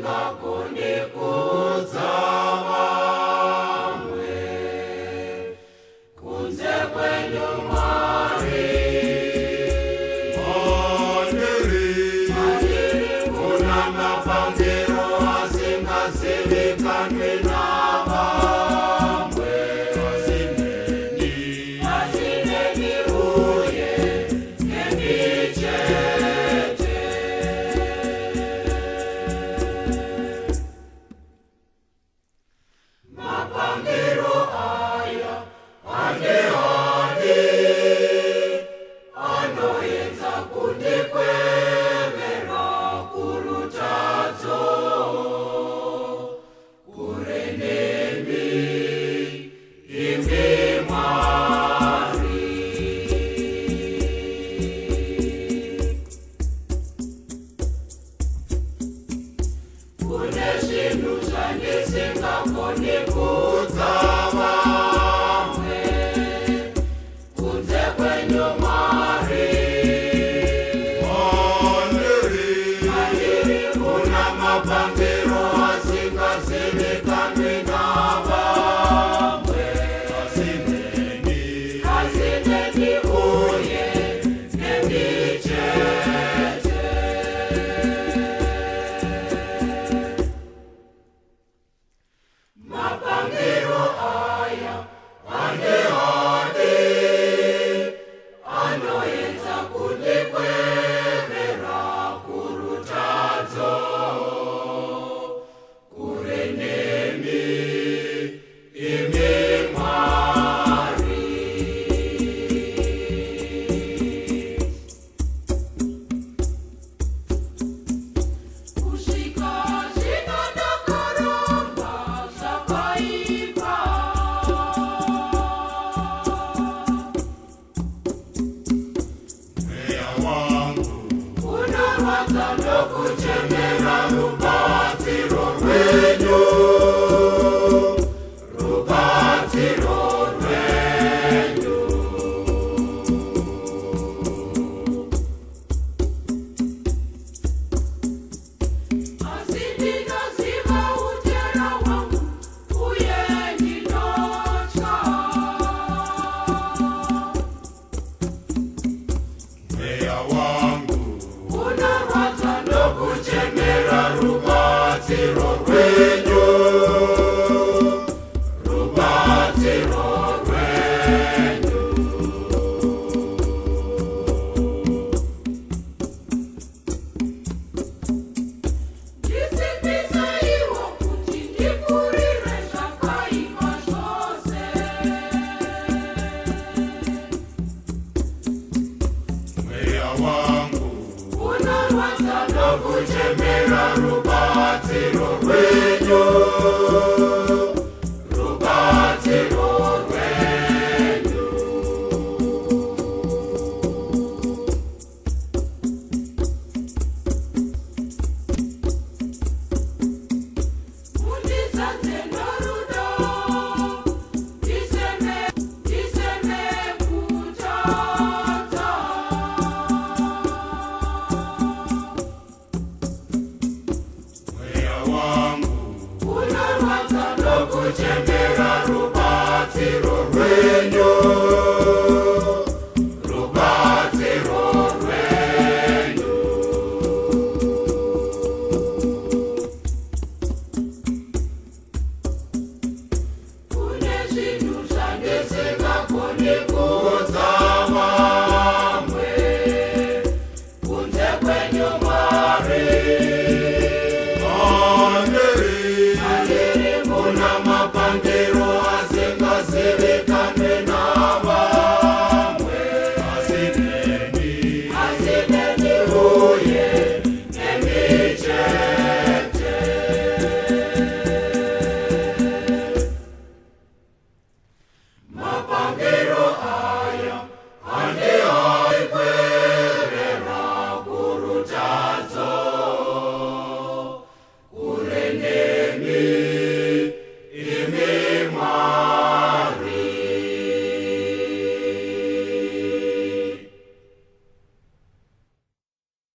asingakoni kudzamamwe kunze kwenyu Mwari mandiri kuna mapangiro asingazivikanwi navamwe asineni uye nemichete mapangiro aya ane anoedza kundikwevera kurutadzo kure nemi imi Mwari kune zvinhu zvandisingakoni kudzamamwe kunze kwenyu Mwari mandiri kuna mapangiro asingazivikanwi navamwe asineni uye nemichete mapangiro aya ane anoedza kundikwevera kurutadzo kure nemi imi Mwari kusvika zvino ndakaramba zvakaipa mweya wangu unorwadza ndokuchemera rubatsiro rwenyu rubatsiro rwenyu asi ndinoziva utera hwangu uye ndinotya mweya wangu unorwadza ndokuchemera rubatsiro rwenyu rubatsiro rwenyu ndisimbisaiwo kuti ndipfurire zvakaipa zvose mweya wangu unorwadza ndokuchemera rubatsiro rwenyu